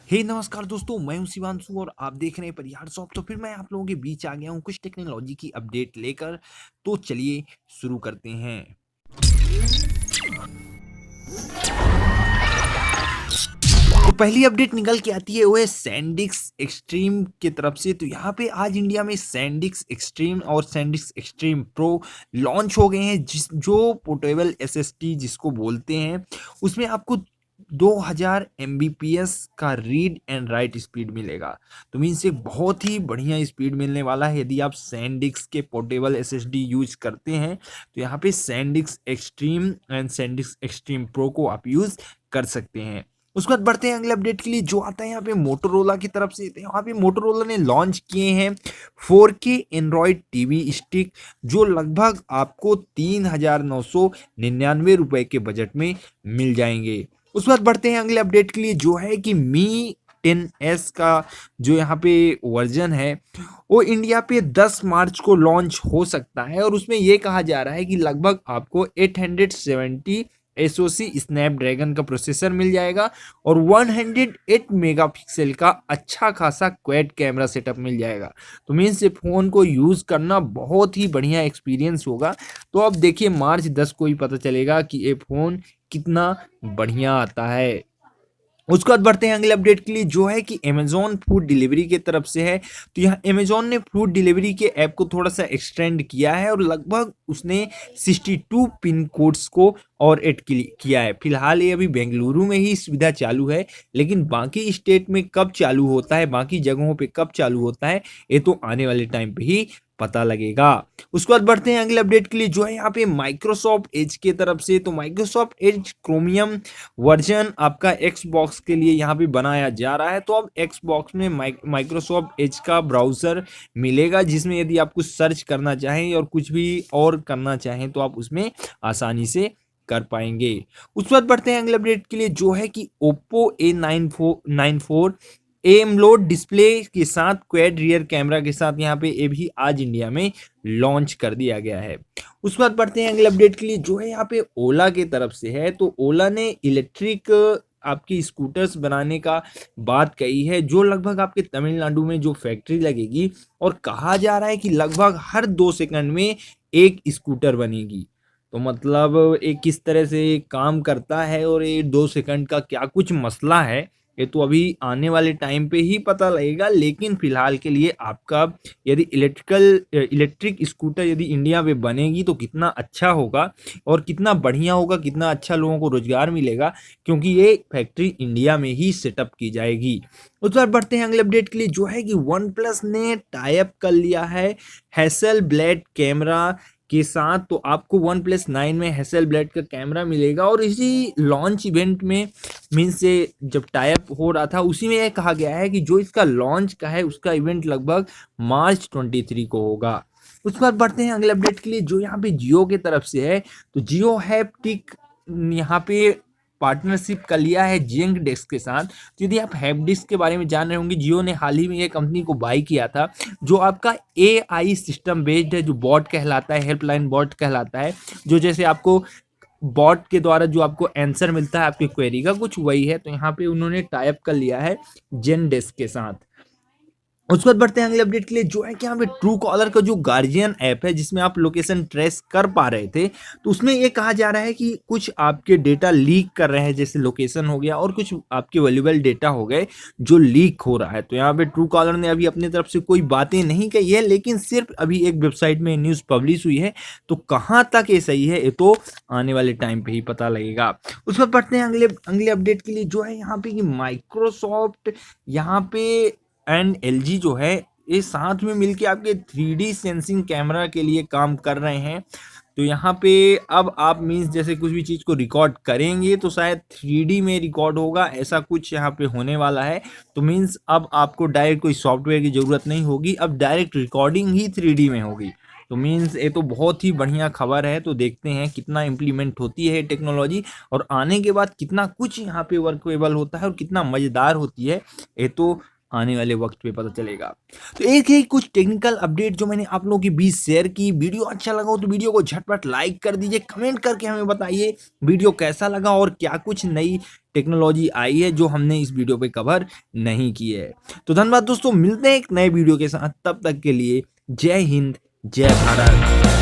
हे नमस्कार दोस्तों, मैं हूं शिवांशु और आप देख रहे हैं परिहार शॉप। तो फिर मैं आप लोगों के बीच आ गया हूं कुछ टेक्नोलॉजी की अपडेट लेकर। तो चलिए शुरू करते हैं। तो पहली अपडेट निकल के आती है वो है सैंडिक्स एक्सट्रीम की तरफ से। तो यहाँ पे आज इंडिया में सैंडिक्स एक्सट्रीम और सैंडिक्स एक्सट्रीम प्रो लॉन्च हो गए हैं, जिस जो पोर्टेबल एसएसडी जिसको बोलते हैं, उसमें आपको 2000 एमबीपीएस का रीड एंड राइट स्पीड मिलेगा। तो मीन्स एक बहुत ही बढ़िया स्पीड मिलने वाला है यदि आप सैंडिक्स के पोर्टेबल एसएसडी यूज करते हैं। तो यहाँ पे सैंडिक्स एक्सट्रीम एंड सैंडिक्स एक्सट्रीम प्रो को आप यूज कर सकते हैं। उसके बाद बढ़ते हैं अगले अपडेट के लिए, जो आता है यहाँ पे मोटोरोला की तरफ से। तो यहाँ पे मोटोरोला ने लॉन्च किए हैं 4K एंड्रॉयड टीवी स्टिक, जो लगभग आपको 3999 रुपए के बजट में मिल जाएंगे। उसके बाद बढ़ते हैं अगले अपडेट के लिए, जो है कि मी 10S का जो यहाँ पे वर्जन है वो इंडिया पे 10 मार्च को लॉन्च हो सकता है। और उसमें ये कहा जा रहा है कि लगभग आपको 870 एसओसी स्नैपड्रैगन का प्रोसेसर मिल जाएगा और 108 मेगापिक्सल का अच्छा खासा क्वाड कैमरा सेटअप मिल जाएगा। तो मीन्स ये फ़ोन को यूज़ करना बहुत ही बढ़िया एक्सपीरियंस होगा। तो अब देखिए मार्च 10 को ही पता चलेगा कि ये फ़ोन कितना बढ़िया आता है। उसके बाद बढ़ते हैं अगले अपडेट के लिए, जो है कि अमेजोन फूड डिलीवरी की तरफ से है। तो यहाँ अमेजोन ने फूड डिलीवरी के ऐप को थोड़ा सा एक्सटेंड किया है और लगभग उसने 62 पिन कोड्स को और ऐड किया है। फिलहाल ये अभी बेंगलुरु में ही सुविधा चालू है, लेकिन बाकी स्टेट में कब चालू होता है, बाकी जगहों पे कब चालू होता है, ये तो आने वाले टाइम पे ही पता लगेगा। उसके बाद बढ़ते हैं अगले अपडेट के लिए, जो है यहाँ पे माइक्रोसॉफ्ट एज की तरफ से। तो माइक्रोसॉफ्ट एज क्रोमियम वर्जन आपका एक्सबॉक्स के लिए यहाँ पे बनाया जा रहा है। तो अब एक्सबॉक्स में माइक्रोसॉफ्ट एज का ब्राउजर मिलेगा, जिसमें यदि आप कुछ सर्च करना चाहें और कुछ भी और करना चाहें तो आप उसमें आसानी से कर पाएंगे। उसके बाद बढ़ते हैं अगले अपडेट के लिए, जो है कि Oppo A94 एमलोड डिस्प्ले के साथ क्वाड रियर कैमरा के साथ यहाँ पे ये भी आज इंडिया में लॉन्च कर दिया गया है। उसके बाद बढ़ते हैं अगले अपडेट के लिए, जो है यहाँ पे ओला के तरफ से है। तो ओला ने इलेक्ट्रिक आपकी स्कूटर्स बनाने का बात कही है, जो लगभग आपके तमिलनाडु में जो फैक्ट्री लगेगी, और कहा जा रहा है कि लगभग हर 2 सेकंड में एक स्कूटर बनेगी। तो मतलब एक किस तरह से काम करता है और ये 2 सेकंड का क्या कुछ मसला है, ये तो अभी आने वाले टाइम पे ही पता लगेगा। लेकिन फिलहाल के लिए आपका यदि इलेक्ट्रिक स्कूटर यदि इंडिया में बनेगी तो कितना अच्छा होगा और कितना बढ़िया होगा, कितना अच्छा लोगों को रोजगार मिलेगा, क्योंकि ये फैक्ट्री इंडिया में ही सेटअप की जाएगी। उस पर बढ़ते हैं अगले अपडेट के लिए, जो है कि वन प्लस ने टाई अप कर लिया है हैसेलब्लेड कैमरा के साथ। तो आपको वन प्लस 9 में हैसेलब्लेड का कैमरा मिलेगा और इसी लॉन्च इवेंट में मीन्स से जब टाई अप हो रहा था उसी में यह कहा गया है कि जो इसका लॉन्च का है उसका इवेंट लगभग मार्च 23 को होगा। उसके बाद बढ़ते हैं अगले अपडेट के लिए, जो यहाँ पे जियो की तरफ से है। तो जियो हैप्टिक यहाँ पे पार्टनरशिप कर लिया है जिंक डेस्क के साथ। तो यदि आप हैप्टिक्स के बारे में जान रहे होंगे, जियो ने हाल ही में एक कंपनी को बाय किया था जो आपका एआई सिस्टम बेस्ड है, जो बॉट कहलाता है, हेल्पलाइन बॉट कहलाता है, जो जैसे आपको बॉट के द्वारा जो आपको आंसर मिलता है आपकी क्वेरी का, कुछ वही है। तो यहाँ पे उन्होंने टाई अप कर लिया है जेनडेस्क के साथ। उसके बाद बढ़ते हैं अगले अपडेट के लिए, जो है कि यहाँ पे ट्रू कॉलर का जो गार्जियन ऐप है, जिसमें आप लोकेशन ट्रेस कर पा रहे थे, तो उसमें ये कहा जा रहा है कि कुछ आपके डेटा लीक कर रहे हैं, जैसे लोकेशन हो गया और कुछ आपके वैल्यूएबल डेटा हो गए जो लीक हो रहा है। तो यहाँ पे ट्रू कॉलर ने अभी अपनी तरफ से कोई बातें नहीं कही है, लेकिन सिर्फ अभी एक वेबसाइट में न्यूज़ पब्लिश हुई है। तो कहाँ तक ये सही है ये तो आने वाले टाइम पे ही पता लगेगा। उसके बाद बढ़ते हैं अगले अगले अपडेट के लिए, जो है यहाँ पे कि माइक्रोसॉफ्ट यहाँ पे एंड एलजी जो है ये साथ में मिलके आपके 3D सेंसिंग कैमरा के लिए काम कर रहे हैं। तो यहाँ पे अब आप मीन्स जैसे कुछ भी चीज़ को रिकॉर्ड करेंगे तो शायद 3D में रिकॉर्ड होगा, ऐसा कुछ यहाँ पे होने वाला है। तो मीन्स अब आपको डायरेक्ट कोई सॉफ्टवेयर की ज़रूरत नहीं होगी, अब डायरेक्ट रिकॉर्डिंग ही 3D में होगी। तो मीन्स ये तो बहुत ही बढ़िया खबर है। तो देखते हैं कितना इम्प्लीमेंट होती है टेक्नोलॉजी और आने के बाद कितना कुछ यहाँ पे वर्कएबल होता है और कितना मज़ेदार होती है, ये तो आने वाले वक्त पे पता चलेगा। तो एक है कुछ टेक्निकल अपडेट जो मैंने आप लोगों के बीच शेयर की। वीडियो अच्छा लगा हो तो वीडियो को झटपट लाइक कर दीजिए, कमेंट करके हमें बताइए वीडियो कैसा लगा और क्या कुछ नई टेक्नोलॉजी आई है जो हमने इस वीडियो पे कवर नहीं की है। तो धन्यवाद दोस्तों, मिलते हैं एक नए वीडियो के साथ, तब तक के लिए जय हिंद, जय भारत।